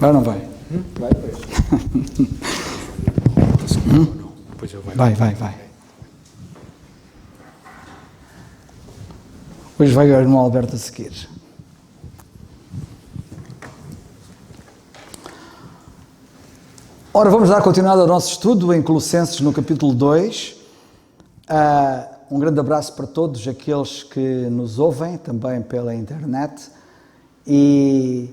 Vai ou não vai? Vai, pois. Pois eu Vai. Hoje vai o irmão Alberto a seguir. Ora, vamos dar continuidade ao nosso estudo em Colossenses, no capítulo 2. Um grande abraço para todos aqueles que nos ouvem, também pela internet. E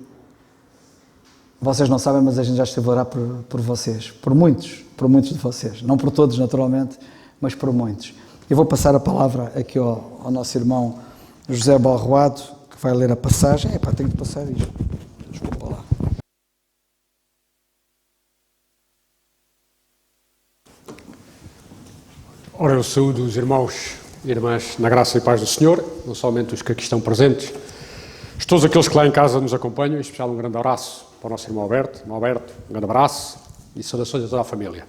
vocês não sabem, mas a gente já esteve a orar por vocês, por muitos de vocês. Não por todos, naturalmente, mas por muitos. Eu vou passar a palavra aqui ao nosso irmão José Balroado, que vai ler a passagem. Tenho que passar isto. Desculpa lá. Ora, eu saúdo os irmãos e irmãs na graça e paz do Senhor, não somente os que aqui estão presentes, todos aqueles que lá em casa nos acompanham, em especial um grande abraço para o nosso irmão Alberto. Irmão Alberto, um grande abraço e saudações a toda a família.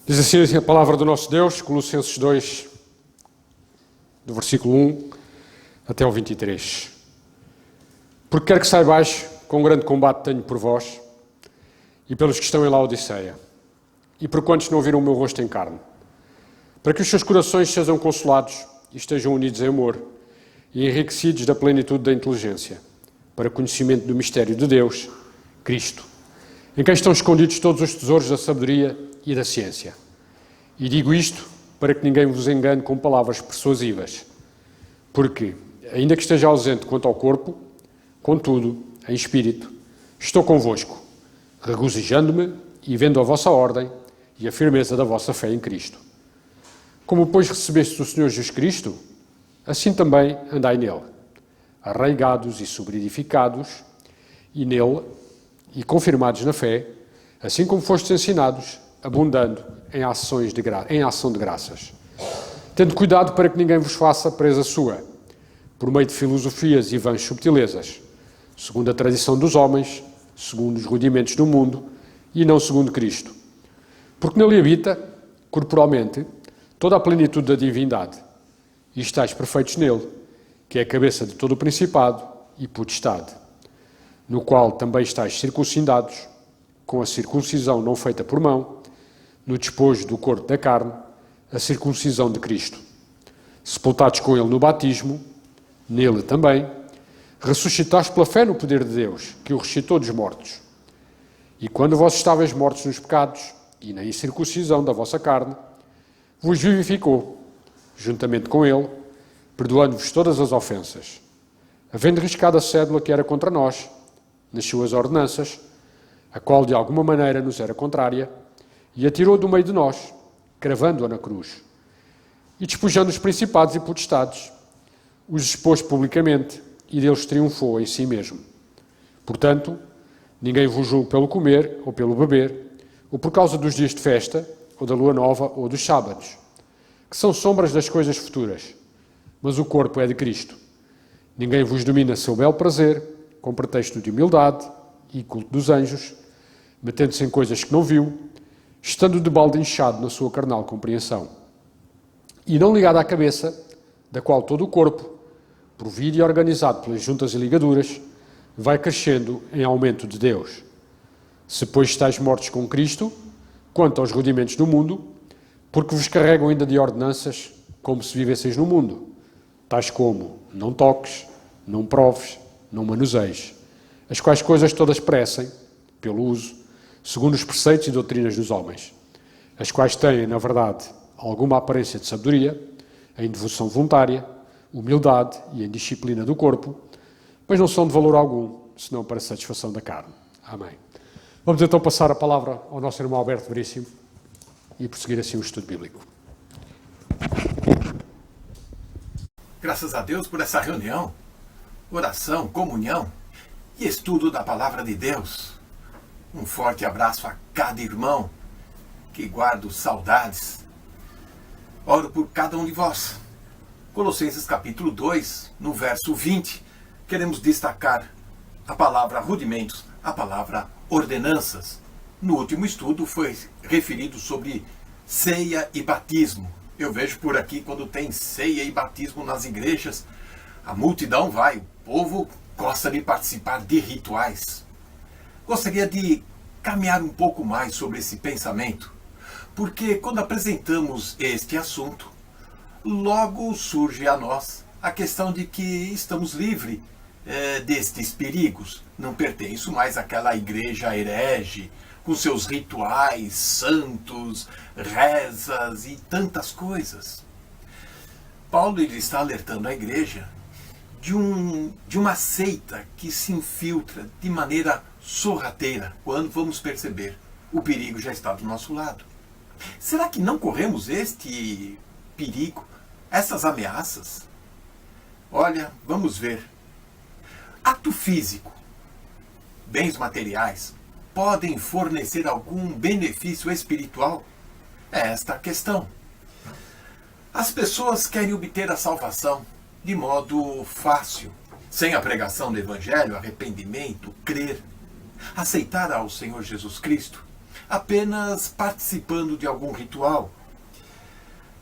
Diz assim a palavra do nosso Deus, Colossenses 2, do versículo 1 até ao 23. Porque quer que saibais quão grande combate tenho por vós e pelos que estão em Laodiceia, e por quantos não viram o meu rosto em carne, para que os seus corações sejam consolados e estejam unidos em amor e enriquecidos da plenitude da inteligência, para o conhecimento do mistério de Deus, Cristo, em quem estão escondidos todos os tesouros da sabedoria e da ciência. E digo isto para que ninguém vos engane com palavras persuasivas, porque, ainda que esteja ausente quanto ao corpo, contudo, em espírito, estou convosco, regozijando-me e vendo a vossa ordem e a firmeza da vossa fé em Cristo. Como, pois, recebestes o Senhor Jesus Cristo, assim também andai nele, arraigados e sobreedificados, e nele, e confirmados na fé, assim como fostes ensinados, abundando em ação de graças. Tendo cuidado para que ninguém vos faça presa sua, por meio de filosofias e vãs subtilezas, segundo a tradição dos homens, segundo os rudimentos do mundo, e não segundo Cristo. Porque nele habita, corporalmente, toda a plenitude da divindade, e estáis perfeitos nele, que é a cabeça de todo o principado e potestade, no qual também estáis circuncidados, com a circuncisão não feita por mão, no despojo do corpo da carne, a circuncisão de Cristo. Sepultados com ele no batismo, nele também, ressuscitaste pela fé no poder de Deus, que o ressuscitou dos mortos. E quando vós estáveis mortos nos pecados e na incircuncisão da vossa carne, vos vivificou, juntamente com ele, perdoando-vos todas as ofensas, havendo riscado a cédula que era contra nós, nas suas ordenanças, a qual de alguma maneira nos era contrária, e atirou do meio de nós, cravando-a na cruz. E despojando os principados e potestades, os expôs publicamente, e deles triunfou em si mesmo. Portanto, ninguém vos julgue pelo comer ou pelo beber, ou por causa dos dias de festa, ou da lua nova, ou dos sábados, que são sombras das coisas futuras, mas o corpo é de Cristo. Ninguém vos domina seu belo prazer, com pretexto de humildade e culto dos anjos, metendo-se em coisas que não viu, estando de balde inchado na sua carnal compreensão, e não ligado à cabeça, da qual todo o corpo, provido e organizado pelas juntas e ligaduras, vai crescendo em aumento de Deus. Se, pois, estáis mortos com Cristo, quanto aos rudimentos do mundo, porque vos carregam ainda de ordenanças, como se vivesseis no mundo, tais como não toques, não proves, não manuseies, as quais coisas todas perecem, pelo uso, segundo os preceitos e doutrinas dos homens, as quais têm, na verdade, alguma aparência de sabedoria, em devoção voluntária, humildade e em disciplina do corpo, mas não são de valor algum, senão para a satisfação da carne. Amém. Vamos então passar a palavra ao nosso irmão Alberto Veríssimo e prosseguir assim o estudo bíblico. Graças a Deus por essa reunião, oração, comunhão e estudo da Palavra de Deus. Um forte abraço a cada irmão que guardo saudades. Oro por cada um de vós. Colossenses capítulo 2, no verso 20, queremos destacar a palavra rudimentos, a palavra ordenanças. No último estudo foi referido sobre ceia e batismo. Eu vejo por aqui, quando tem ceia e batismo nas igrejas, a multidão vai, o povo gosta de participar de rituais. gostaria de caminhar um pouco mais sobre esse pensamento, porque quando apresentamos este assunto, logo surge a nós a questão de que estamos livres destes perigos. Não pertenço mais àquela igreja herege, com seus rituais, santos, rezas e tantas coisas. Paulo ele está alertando a igreja de uma seita que se infiltra de maneira sorrateira, quando vamos perceber o perigo já está do nosso lado. Será que não corremos este perigo, essas ameaças? Olha, vamos ver. Ato físico, bens materiais, podem fornecer algum benefício espiritual? É esta a questão. As pessoas querem obter a salvação de modo fácil, sem a pregação do Evangelho, arrependimento, crer, aceitar ao Senhor Jesus Cristo, apenas participando de algum ritual.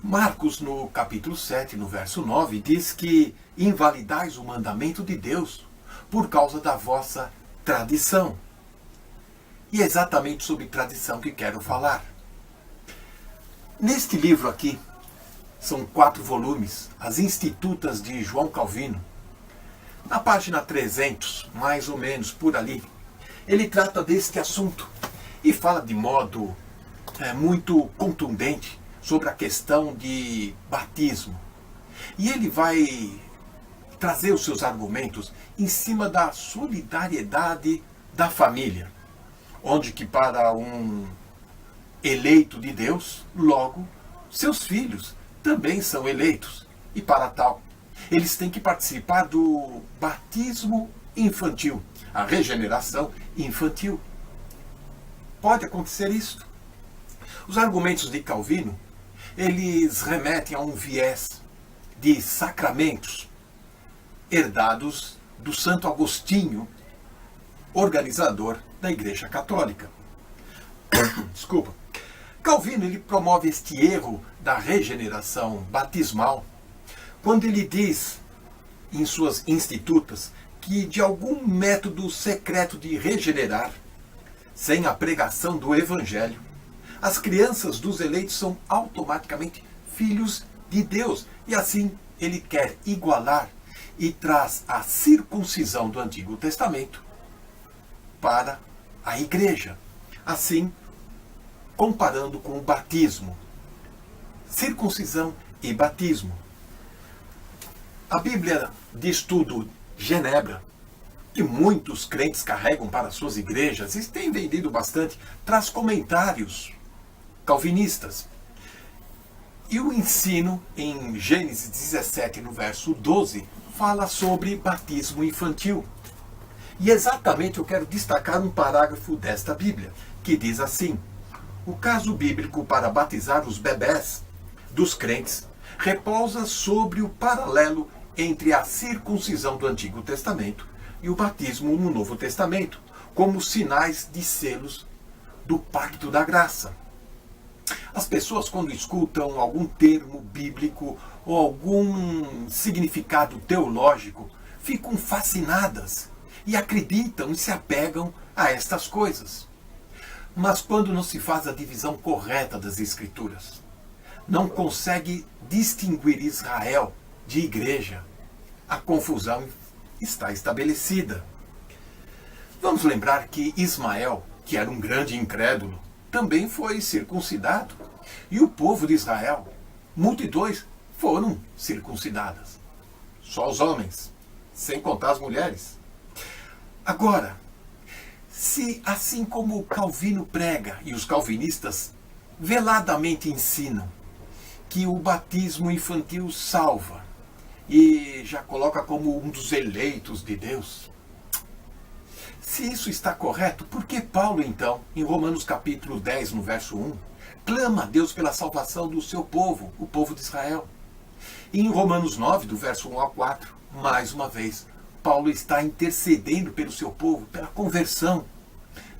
Marcos, no capítulo 7, no verso 9, diz que invalidais o mandamento de Deus por causa da vossa tradição. E é exatamente sobre tradição que quero falar. Neste livro aqui, são 4 volumes, As Institutas de João Calvino. Na página 300, mais ou menos por ali, ele trata deste assunto e fala de modo muito contundente sobre a questão de batismo. E ele vai trazer os seus argumentos em cima da solidariedade da família, onde que para um eleito de Deus, logo, seus filhos também são eleitos. E para tal, eles têm que participar do batismo infantil, a regeneração infantil. Pode acontecer isso. Os argumentos de Calvino, eles remetem a um viés de sacramentos herdados do Santo Agostinho, organizador da Igreja Católica. Desculpa. Calvino ele promove este erro da regeneração batismal quando ele diz em suas Institutas que de algum método secreto de regenerar, sem a pregação do Evangelho, as crianças dos eleitos são automaticamente filhos de Deus. E assim ele quer igualar e traz a circuncisão do Antigo Testamento para a igreja. Assim, comparando com o batismo. Circuncisão e batismo. A Bíblia de Estudo Genebra, que muitos crentes carregam para suas igrejas e tem vendido bastante, traz comentários calvinistas. E o ensino em Gênesis 17, no verso 12, fala sobre batismo infantil. E exatamente eu quero destacar um parágrafo desta Bíblia, que diz assim: o caso bíblico para batizar os bebés dos crentes repousa sobre o paralelo entre a circuncisão do Antigo Testamento e o batismo no Novo Testamento, como sinais de selos do pacto da graça. As pessoas, quando escutam algum termo bíblico ou algum significado teológico, ficam fascinadas e acreditam e se apegam a estas coisas. Mas quando não se faz a divisão correta das Escrituras, não consegue distinguir Israel de igreja, a confusão está estabelecida. Vamos lembrar que Ismael, que era um grande incrédulo, também foi circuncidado. E o povo de Israel, multidões, foram circuncidadas. Só os homens, sem contar as mulheres. Agora, se assim como Calvino prega e os calvinistas veladamente ensinam que o batismo infantil salva e já coloca como um dos eleitos de Deus, se isso está correto, por que Paulo então, em Romanos capítulo 10, no verso 1, clama a Deus pela salvação do seu povo, o povo de Israel? E em Romanos 9, do verso 1 ao 4, mais uma vez, Paulo está intercedendo pelo seu povo, pela conversão.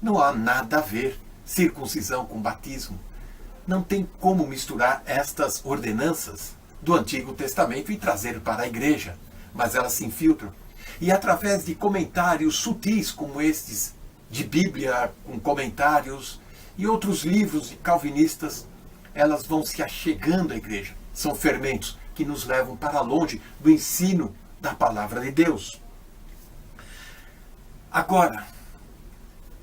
Não há nada a ver circuncisão com batismo. Não tem como misturar estas ordenanças do Antigo Testamento e trazer para a igreja, mas elas se infiltram. E através de comentários sutis como estes de Bíblia com comentários e outros livros de calvinistas, elas vão se achegando à igreja. São fermentos que nos levam para longe do ensino da palavra de Deus. Agora,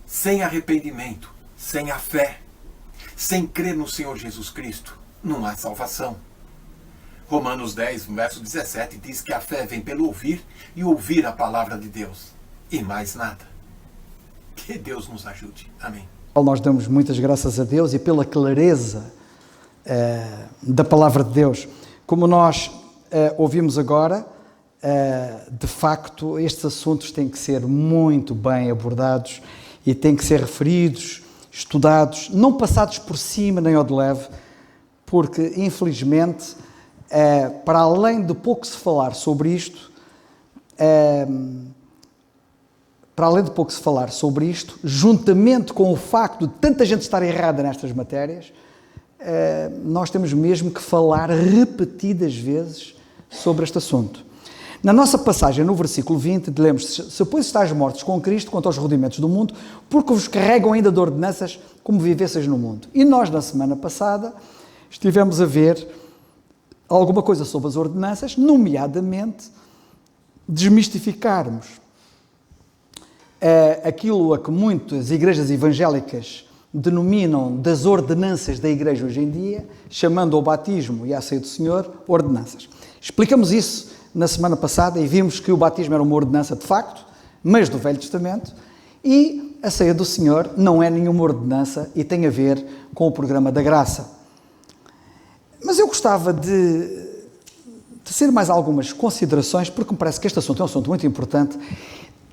sem arrependimento, sem a fé, sem crer no Senhor Jesus Cristo, não há salvação. Romanos 10, verso 17, diz que a fé vem pelo ouvir e ouvir a palavra de Deus. E mais nada. Que Deus nos ajude. Amém. Nós damos muitas graças a Deus e pela clareza da palavra de Deus. Como nós ouvimos agora, de facto, estes assuntos têm que ser muito bem abordados e têm que ser referidos, estudados, não passados por cima nem ao de leve, porque, infelizmente, para além de pouco se falar sobre isto, juntamente com o facto de tanta gente estar errada nestas matérias, nós temos mesmo que falar repetidas vezes sobre este assunto. Na nossa passagem, no versículo 20, lemos: se pois estáis mortos com Cristo quanto aos rudimentos do mundo, porque vos carregam ainda de ordenanças como vivesseis no mundo. E nós, na semana passada, estivemos a ver alguma coisa sobre as ordenanças, nomeadamente desmistificarmos aquilo a que muitas igrejas evangélicas denominam das ordenanças da igreja hoje em dia, chamando ao batismo e à ceia do Senhor ordenanças. Explicamos isso na semana passada e vimos que o batismo era uma ordenança de facto, mas do Velho Testamento, e a ceia do Senhor não é nenhuma ordenança e tem a ver com o programa da graça. Mas eu gostava de tecer mais algumas considerações, porque me parece que este assunto é um assunto muito importante.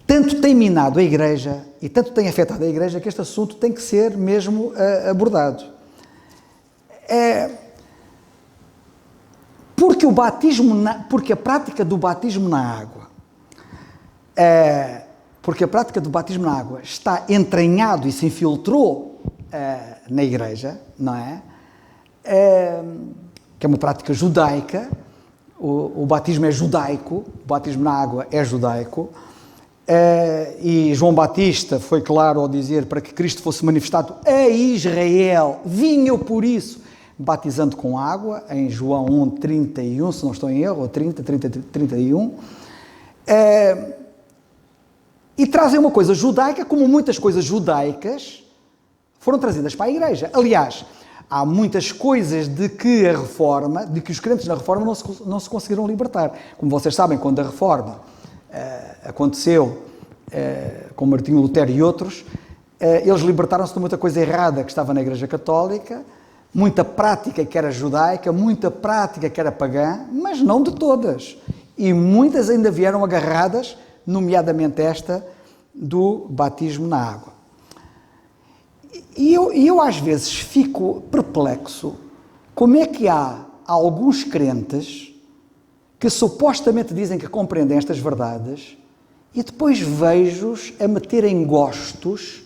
Tanto tem minado a Igreja e tanto tem afetado a Igreja que este assunto tem que ser mesmo abordado. Porque a prática do batismo na água, está entranhado e se infiltrou na Igreja, não é? Que é uma prática judaica. O batismo é judaico, o batismo na água é judaico. E João Batista foi claro ao dizer: para que Cristo fosse manifestado a Israel, vim eu por isso, batizando com água, em João 1:31, se não estou em erro, ou 31. E trazem uma coisa judaica, como muitas coisas judaicas foram trazidas para a Igreja. Aliás, há muitas coisas de que os crentes na Reforma não se conseguiram libertar. Como vocês sabem, quando a Reforma aconteceu com Martinho Lutero e outros, eles libertaram-se de muita coisa errada que estava na Igreja Católica, muita prática que era judaica, muita prática que era pagã, mas não de todas. E muitas ainda vieram agarradas, nomeadamente esta do batismo na água. E eu às vezes fico perplexo como é que há alguns crentes que supostamente dizem que compreendem estas verdades e depois vejo-os a meterem gostos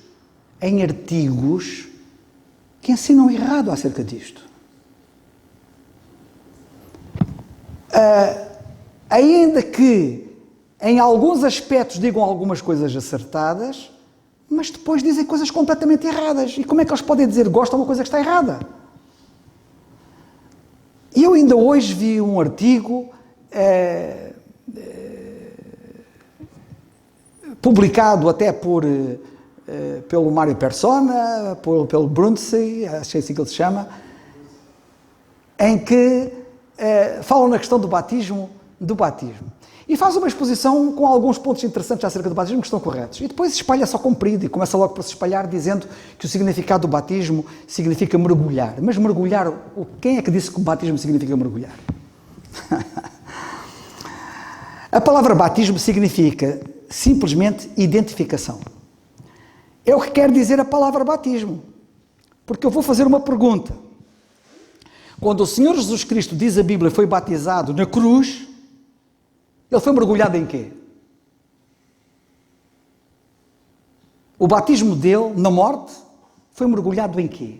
em artigos que ensinam errado acerca disto. Ainda que em alguns aspectos digam algumas coisas acertadas, mas depois dizem coisas completamente erradas. E como é que eles podem dizer gostam de uma coisa que está errada? E eu ainda hoje vi um artigo publicado até pelo Mário Persona, pelo Brundsey, acho que é assim que ele se chama, em que falam na questão do batismo. E faz uma exposição com alguns pontos interessantes acerca do batismo que estão corretos. E depois espalha só comprido e começa logo por se espalhar dizendo que o significado do batismo significa mergulhar. Mas mergulhar, quem é que disse que o batismo significa mergulhar? A palavra batismo significa simplesmente identificação. É o que quer dizer a palavra batismo. Porque eu vou fazer uma pergunta. Quando o Senhor Jesus Cristo, diz a Bíblia, foi batizado na cruz, ele foi mergulhado em quê? O batismo dele, na morte, foi mergulhado em quê?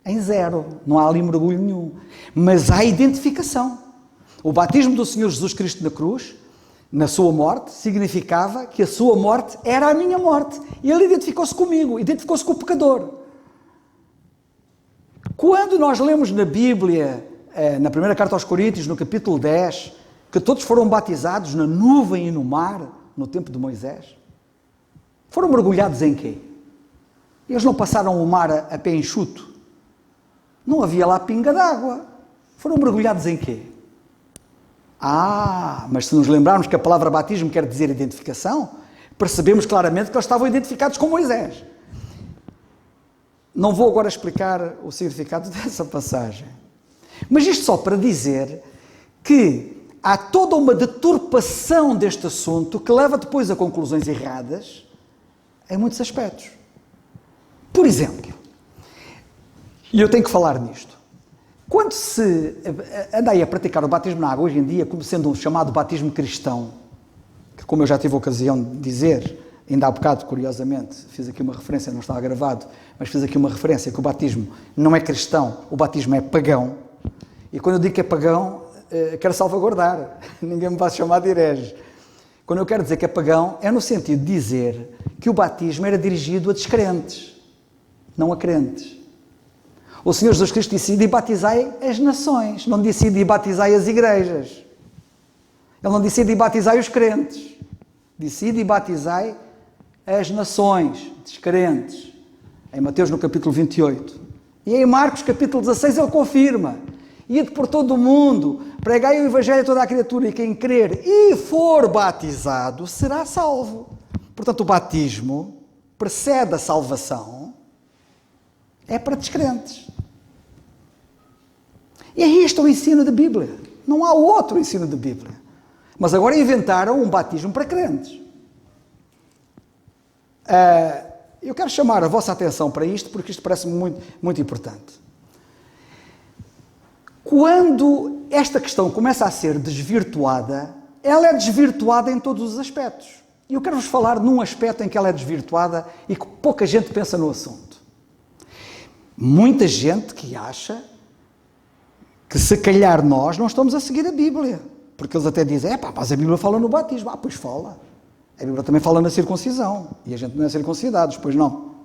Em zero. Não há ali mergulho nenhum. Mas há identificação. O batismo do Senhor Jesus Cristo na cruz na sua morte, significava que a sua morte era a minha morte. E ele identificou-se comigo, identificou-se com o pecador. Quando nós lemos na Bíblia, na primeira carta aos Coríntios, no capítulo 10, que todos foram batizados na nuvem e no mar, no tempo de Moisés, foram mergulhados em quê? Eles não passaram o mar a pé enxuto. Não havia lá pinga d'água. Foram mergulhados em quê? Mas se nos lembrarmos que a palavra batismo quer dizer identificação, percebemos claramente que eles estavam identificados com Moisés. Não vou agora explicar o significado dessa passagem. Mas isto só para dizer que há toda uma deturpação deste assunto que leva depois a conclusões erradas em muitos aspectos. Por exemplo, e eu tenho que falar nisto, quando se anda aí a praticar o batismo na água hoje em dia, como sendo um chamado batismo cristão, que como eu já tive a ocasião de dizer, ainda há bocado, curiosamente, fiz aqui uma referência, não estava gravado, mas fiz aqui uma referência que o batismo não é cristão, o batismo é pagão. E quando eu digo que é pagão, quero salvaguardar, ninguém me vai chamar de herege. Quando eu quero dizer que é pagão, é no sentido de dizer que o batismo era dirigido a descrentes, não a crentes. O Senhor Jesus Cristo disse: "E batizai as nações", não disse: "E batizai as igrejas". Ele não disse: "E batizai os crentes", disse: "E batizai as nações", descrentes, em Mateus no capítulo 28. E em Marcos capítulo 16 ele confirma: "Ide por todo o mundo, pregai o evangelho a toda a criatura, e quem crer e for batizado será salvo". Portanto, o batismo precede a salvação, é para descrentes. E é isto o ensino da Bíblia. Não há outro ensino da Bíblia. Mas agora inventaram um batismo para crentes. Eu quero chamar a vossa atenção para isto, porque isto parece-me muito, muito importante. Quando esta questão começa a ser desvirtuada, ela é desvirtuada em todos os aspectos. E eu quero-vos falar num aspecto em que ela é desvirtuada e que pouca gente pensa no assunto. Muita gente que acha que se calhar nós não estamos a seguir a Bíblia. Porque eles até dizem: mas a Bíblia fala no batismo. Pois fala. A Bíblia também fala na circuncisão. E a gente não é circuncidados, pois não.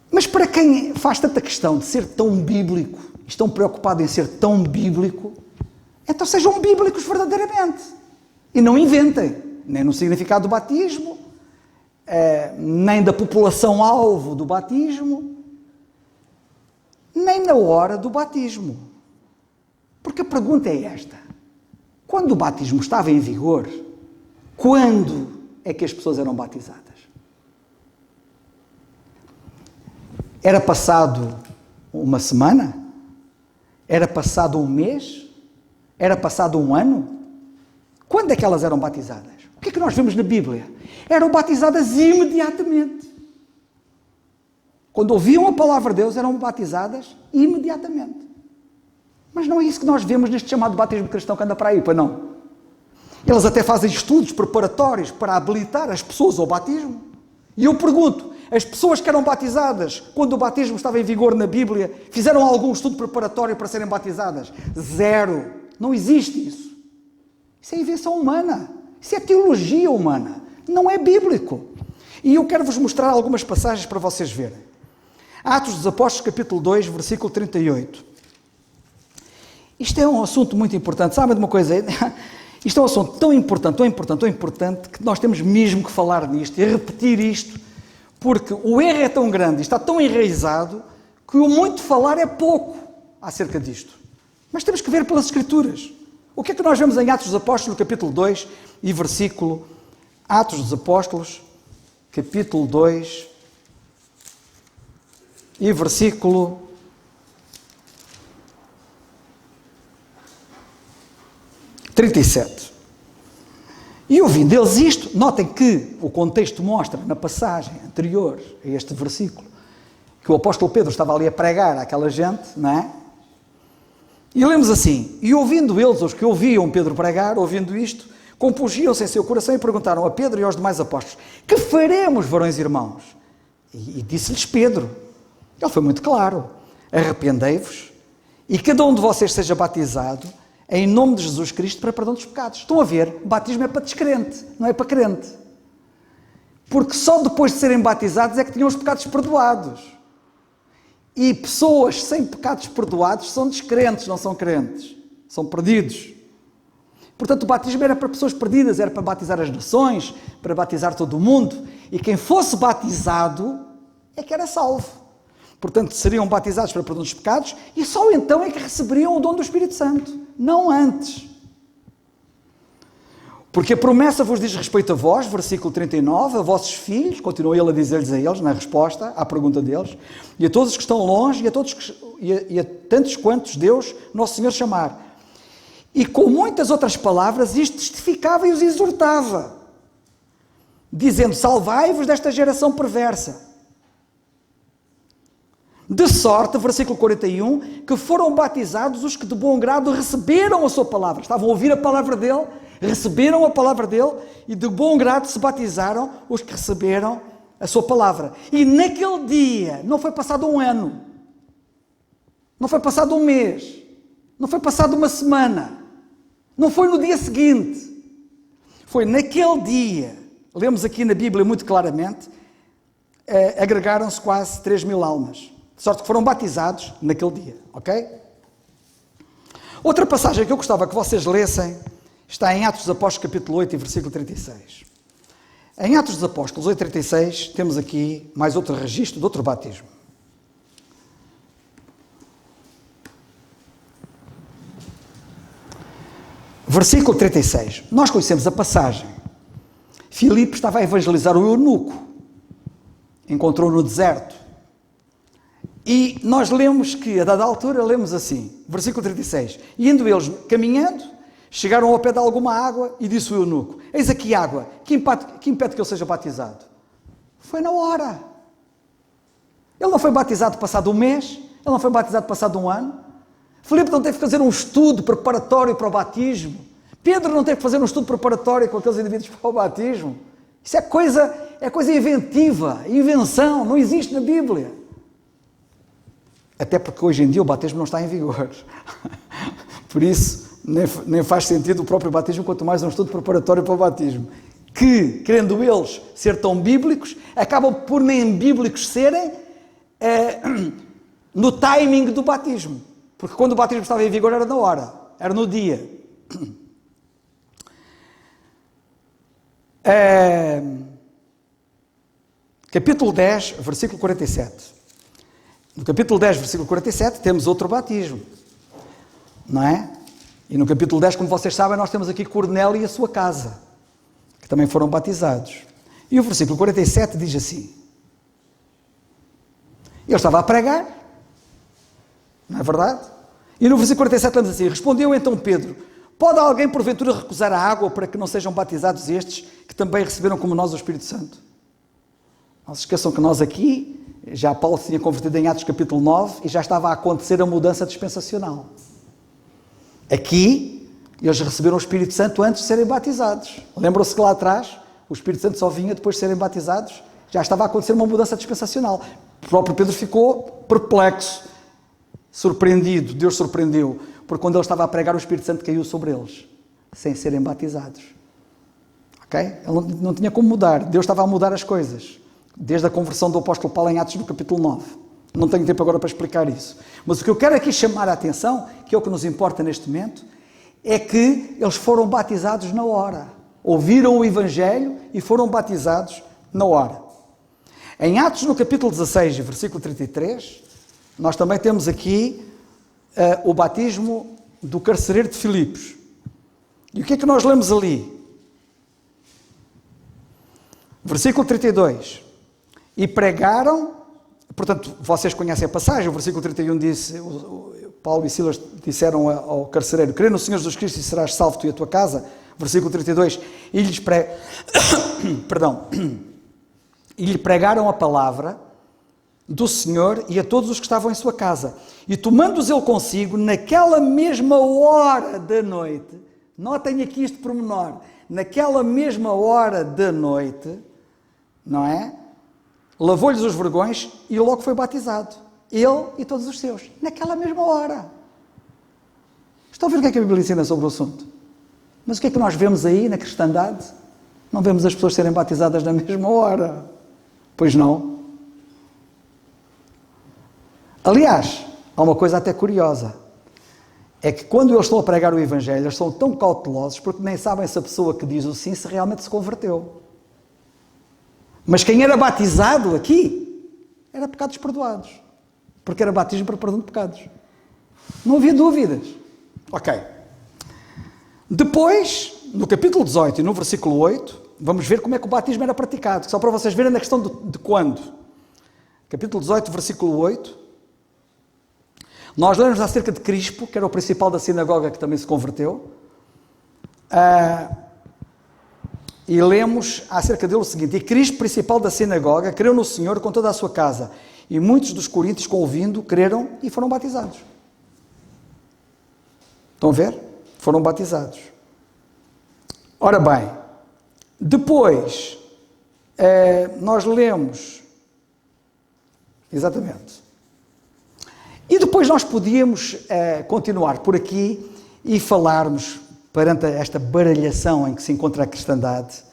Mas para quem faz tanta questão de ser tão bíblico, estão preocupados em ser tão bíblico, então sejam bíblicos verdadeiramente. E não inventem, nem no significado do batismo, nem da população-alvo do batismo, nem na hora do batismo. Porque a pergunta é esta: quando o batismo estava em vigor, quando é que as pessoas eram batizadas? Era passado uma semana? Era passado um mês? Era passado um ano? Quando é que elas eram batizadas? O que é que nós vemos na Bíblia? Eram batizadas imediatamente. Quando ouviam a palavra de Deus, eram batizadas imediatamente. Mas não é isso que nós vemos neste chamado batismo cristão que anda para aí, pois não? Eles até fazem estudos preparatórios para habilitar as pessoas ao batismo. E eu pergunto: as pessoas que eram batizadas quando o batismo estava em vigor na Bíblia, fizeram algum estudo preparatório para serem batizadas? Zero. Não existe isso. Isso é invenção humana. Isso é teologia humana. Não é bíblico. E eu quero vos mostrar algumas passagens para vocês verem. Atos dos Apóstolos, capítulo 2, versículo 38. Isto é um assunto muito importante. Sabem de uma coisa? Isto é um assunto tão importante, tão importante, tão importante, que nós temos mesmo que falar nisto e repetir isto, porque o erro é tão grande, está tão enraizado, que o muito falar é pouco acerca disto. Mas temos que ver pelas Escrituras. O que é que nós vemos em Atos dos Apóstolos, capítulo 2 e versículo... Atos dos Apóstolos, capítulo 2 e versículo 37. E ouvindo eles isto, notem que o contexto mostra, na passagem anterior a este versículo, que o apóstolo Pedro estava ali a pregar àquela gente, não é? E lemos assim: e ouvindo eles, os que ouviam Pedro pregar, ouvindo isto, compungiam-se em seu coração e perguntaram a Pedro e aos demais apóstolos: que faremos, varões e irmãos? E disse-lhes Pedro, ele foi muito claro: arrependei-vos e cada um de vocês seja batizado em nome de Jesus Cristo para perdão dos pecados. Estão a ver? O batismo é para descrente, não é para crente. Porque só depois de serem batizados é que tinham os pecados perdoados. E pessoas sem pecados perdoados são descrentes, não são crentes. São perdidos. Portanto, o batismo era para pessoas perdidas, era para batizar as nações, para batizar todo o mundo. E quem fosse batizado é que era salvo. Portanto, seriam batizados para perdão dos pecados e só então é que receberiam o dom do Espírito Santo. Não antes. Porque a promessa vos diz respeito a vós, versículo 39, a vossos filhos, continua ele a dizer-lhes a eles, na resposta à pergunta deles, e a todos que estão longe, e a tantos quantos Deus, nosso Senhor, chamar. E com muitas outras palavras, isto testificava e os exortava, dizendo, salvai-vos desta geração perversa. De sorte, versículo 41, que foram batizados os que de bom grado receberam a sua palavra. Estavam a ouvir a palavra dele, receberam a palavra dele e de bom grado se batizaram os que receberam a sua palavra. E naquele dia, não foi passado um ano, não foi passado um mês, não foi passado uma semana, não foi no dia seguinte, foi naquele dia, lemos aqui na Bíblia muito claramente, agregaram-se quase 3.000 almas, de sorte que foram batizados naquele dia, ok? Outra passagem que eu gostava que vocês lessem está em Atos dos Apóstolos, capítulo 8, e versículo 36. Em Atos dos Apóstolos 8, 36, temos aqui mais outro registro de outro batismo. Versículo 36. Nós conhecemos a passagem. Filipe estava a evangelizar o eunuco. Encontrou no deserto. E nós lemos que, a dada altura, lemos assim, versículo 36. E indo eles caminhando, chegaram ao pé de alguma água e disse o eunuco, eis aqui água, que impede que eu seja batizado? Foi na hora. Ele não foi batizado passado um mês, ele não foi batizado passado um ano. Filipe não teve que fazer um estudo preparatório para o batismo. Pedro não teve que fazer um estudo preparatório com aqueles indivíduos para o batismo. Isso é coisa inventiva, invenção, não existe na Bíblia. Até porque hoje em dia o batismo não está em vigor. Por isso, nem faz sentido o próprio batismo, quanto mais um estudo preparatório para o batismo. Que, querendo eles ser tão bíblicos, acabam por nem bíblicos serem no timing do batismo. Porque quando o batismo estava em vigor era na hora, era no dia. Capítulo 10, versículo 47. No capítulo 10, versículo 47, temos outro batismo. Não é? E no capítulo 10, como vocês sabem, nós temos aqui Cornélio e a sua casa, que também foram batizados. E o versículo 47 diz assim, ele estava a pregar, não é verdade? E no versículo 47 lemos assim, respondeu então Pedro, pode alguém porventura recusar a água para que não sejam batizados estes, que também receberam como nós o Espírito Santo? Não se esqueçam que nós aqui, já Paulo se tinha convertido em Atos capítulo 9 e já estava a acontecer a mudança dispensacional. Aqui, eles receberam o Espírito Santo antes de serem batizados. Lembram-se que lá atrás, o Espírito Santo só vinha depois de serem batizados, já estava a acontecer uma mudança dispensacional. O próprio Pedro ficou perplexo, surpreendido, Deus surpreendeu, porque quando ele estava a pregar o Espírito Santo caiu sobre eles, sem serem batizados. Ok? Ele não tinha como mudar, Deus estava a mudar as coisas, desde a conversão do apóstolo Paulo em Atos no capítulo 9. Não tenho tempo agora para explicar isso. Mas o que eu quero aqui chamar a atenção, que é o que nos importa neste momento, é que eles foram batizados na hora. Ouviram o Evangelho e foram batizados na hora. Em Atos, no capítulo 16, versículo 33, nós também temos aqui o batismo do carcereiro de Filipos. E o que é que nós lemos ali? Versículo 32. E pregaram, portanto, vocês conhecem a passagem, o versículo 31 disse, Paulo e Silas disseram ao carcereiro, crê no Senhor Jesus Cristo e serás salvo tu e a tua casa. Versículo 32, e lhe pregaram a palavra do Senhor e a todos os que estavam em sua casa. E tomando-os ele consigo, naquela mesma hora da noite, notem aqui este pormenor, naquela mesma hora da noite, não é? Lavou-lhes os vergões e logo foi batizado. Ele e todos os seus. Naquela mesma hora. Estão a ver o que é que a Bíblia ensina sobre o assunto? Mas o que é que nós vemos aí na cristandade? Não vemos as pessoas serem batizadas na mesma hora. Pois não. Aliás, há uma coisa até curiosa. É que quando eles estão a pregar o Evangelho, eles são tão cautelosos porque nem sabem se a pessoa que diz o sim se realmente se converteu. Mas quem era batizado aqui era pecados perdoados. Porque era batismo para perdão de pecados. Não havia dúvidas. Ok. Depois, no capítulo 18 e no versículo 8, vamos ver como é que o batismo era praticado. Só para vocês verem na questão de quando. Capítulo 18, versículo 8. Nós lemos acerca de Crispo, que era o principal da sinagoga que também se converteu. E lemos acerca dele o seguinte: e Crispo, principal da sinagoga, creu no Senhor com toda a sua casa. E muitos dos coríntios, ouvindo, creram e foram batizados. Estão a ver? Foram batizados. Ora bem, depois nós lemos, exatamente, e depois nós podíamos continuar por aqui e falarmos, perante esta baralhação em que se encontra a cristandade,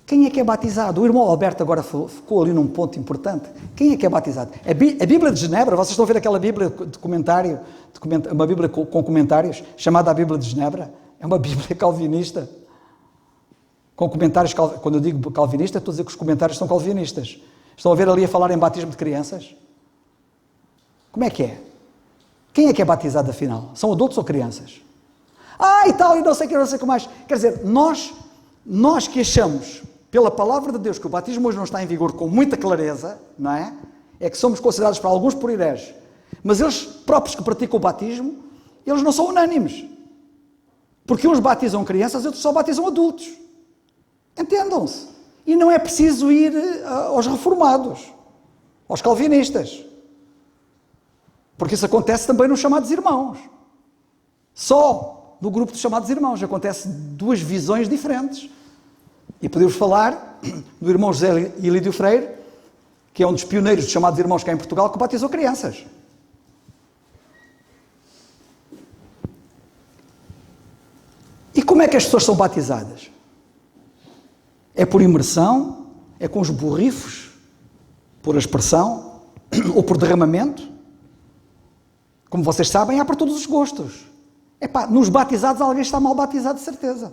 quem é que é batizado? O irmão Alberto agora ficou ali num ponto importante. Quem é que é batizado? A Bíblia de Genebra, vocês estão a ver aquela Bíblia de comentário, uma Bíblia com comentários, chamada a Bíblia de Genebra? É uma Bíblia calvinista. Com comentários, quando eu digo calvinista, estou a dizer que os comentários são calvinistas. Estão a ver ali a falar em batismo de crianças? Como é que é? Quem é que é batizado afinal? São adultos ou crianças? E tal, e não sei o que mais. Quer dizer, nós que achamos, pela palavra de Deus, que o batismo hoje não está em vigor com muita clareza, não é? É que somos considerados para alguns por hereges. Mas eles próprios que praticam o batismo, eles não são unânimes. Porque uns batizam crianças e outros só batizam adultos. Entendam-se. E não é preciso ir aos reformados, aos calvinistas. Porque isso acontece também nos chamados irmãos. Só no grupo dos chamados irmãos acontece duas visões diferentes. E podemos falar do irmão José Ilídio Freire, que é um dos pioneiros dos chamados irmãos cá em Portugal, que batizou crianças. E como é que as pessoas são batizadas? É por imersão? É com os borrifos? Por aspersão? Ou por derramamento? Como vocês sabem, há para todos os gostos. Nos batizados alguém está mal batizado, de certeza.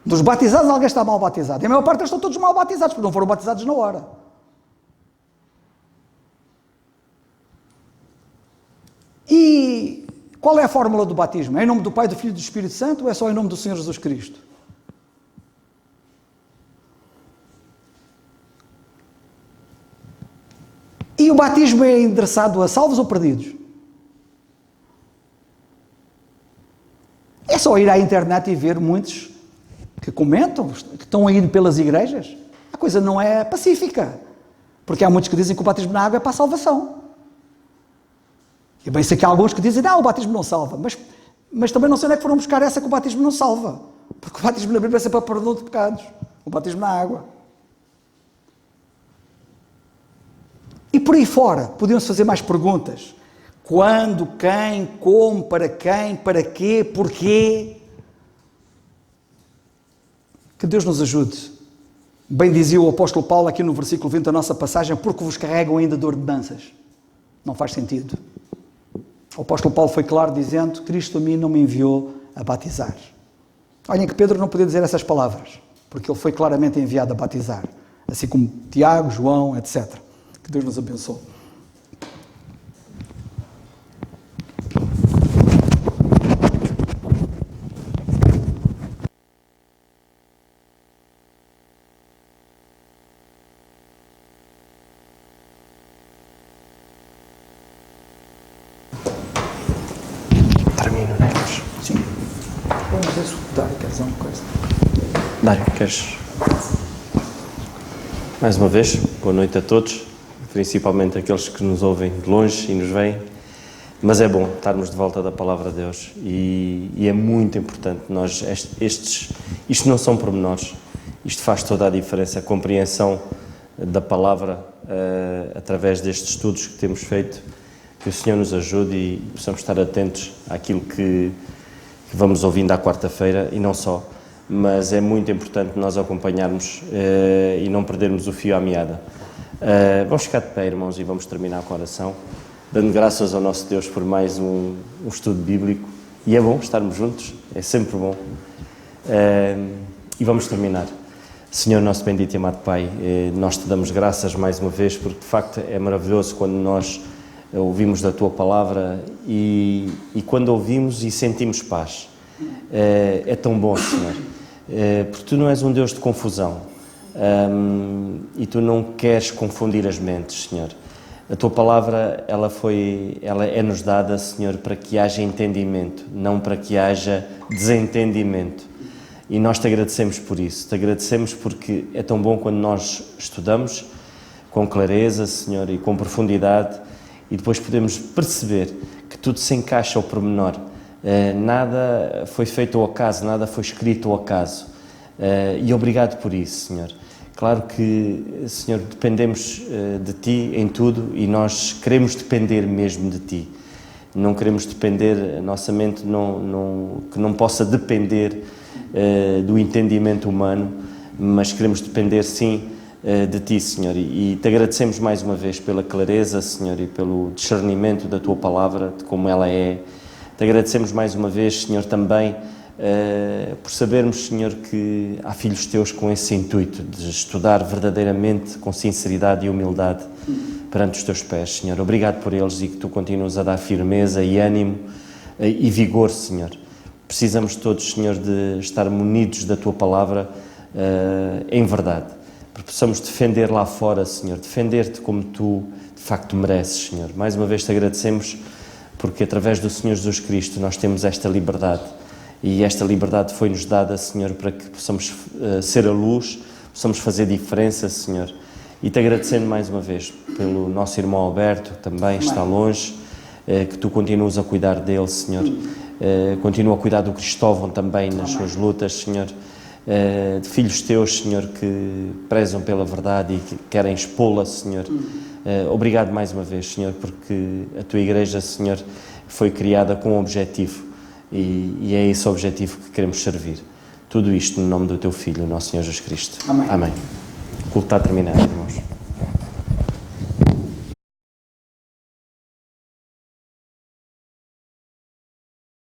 Dos batizados alguém está mal batizado. E a maior parte estão todos mal batizados, porque não foram batizados na hora. E qual é a fórmula do batismo? É em nome do Pai, do Filho e do Espírito Santo ou é só em nome do Senhor Jesus Cristo? E o batismo é endereçado a salvos ou perdidos? É só ir à internet e ver muitos que comentam, que estão a ir pelas igrejas. A coisa não é pacífica. Porque há muitos que dizem que o batismo na água é para a salvação. E bem sei que há alguns que dizem, o batismo não salva. Mas também não sei onde é que foram buscar essa que o batismo não salva. Porque o batismo na Bíblia é sempre para perdão de pecados. O batismo na água. E por aí fora, podiam-se fazer mais perguntas. Quando, quem, como, para quê, porquê? Que Deus nos ajude. Bem dizia o apóstolo Paulo aqui no versículo 20 da nossa passagem, porque vos carregam ainda de ordenanças. Não faz sentido. O apóstolo Paulo foi claro dizendo, Cristo a mim não me enviou a batizar. Olhem que Pedro não podia dizer essas palavras, porque ele foi claramente enviado a batizar. Assim como Tiago, João, etc. Que Deus nos abençoe. Termino, não é? Sim. Vamos ver se o Dário quer dizer uma coisa. Dário, queres? Mais uma vez, boa noite a todos, principalmente aqueles que nos ouvem de longe e nos veem, mas é bom estarmos de volta da Palavra de Deus e é muito importante. Isto não são pormenores, isto faz toda a diferença, a compreensão da Palavra através destes estudos que temos feito Que o Senhor nos ajude e possamos estar atentos àquilo que vamos ouvindo à quarta-feira, e não só, mas é muito importante nós acompanharmos e não perdermos o fio à meada. Vamos ficar de pé, irmãos, e vamos terminar com a oração, dando graças ao nosso Deus por mais um estudo bíblico, e é bom estarmos juntos, é sempre bom. E vamos terminar. Senhor, nosso bendito e amado Pai, nós te damos graças mais uma vez, porque de facto é maravilhoso quando nós ouvimos da Tua Palavra e quando ouvimos e sentimos paz. É tão bom, Senhor, porque Tu não és um Deus de confusão e Tu não queres confundir as mentes, Senhor. A Tua Palavra, ela é-nos dada, Senhor, para que haja entendimento, não para que haja desentendimento. E nós te agradecemos por isso, te agradecemos porque é tão bom quando nós estudamos com clareza, Senhor, e com profundidade, e depois podemos perceber que tudo se encaixa ao pormenor. Nada foi feito ao acaso, nada foi escrito ao acaso. E obrigado por isso, Senhor. Claro que, Senhor, dependemos de Ti em tudo e nós queremos depender mesmo de Ti. Não queremos depender, a nossa mente que não possa depender do entendimento humano, mas queremos depender, sim, de Ti, Senhor, e te agradecemos mais uma vez pela clareza, Senhor, e pelo discernimento da Tua Palavra, de como ela é. Te agradecemos mais uma vez, Senhor, também por sabermos, Senhor, que há filhos Teus com esse intuito de estudar verdadeiramente, com sinceridade e humildade perante os Teus pés, Senhor. Obrigado por eles e que Tu continuas a dar firmeza e ânimo e vigor, Senhor. Precisamos todos, Senhor, de estar munidos da Tua Palavra em verdade, para que possamos defender lá fora, Senhor, defender-te como Tu, de facto, mereces, Senhor. Mais uma vez te agradecemos, porque através do Senhor Jesus Cristo nós temos esta liberdade, e esta liberdade foi-nos dada, Senhor, para que possamos ser a luz, possamos fazer diferença, Senhor. E te agradecendo mais uma vez pelo nosso irmão Alberto, também está longe, que Tu continuas a cuidar dele, Senhor. Continua a cuidar do Cristóvão também nas suas lutas, Senhor. De filhos Teus, Senhor, que prezam pela verdade e que querem expô-la, Senhor. Obrigado mais uma vez, Senhor, porque a Tua Igreja, Senhor, foi criada com um objetivo e é esse objetivo que queremos servir. Tudo isto no nome do Teu Filho, o nosso Senhor Jesus Cristo. Amém. Amém. O culto está terminado, irmãos.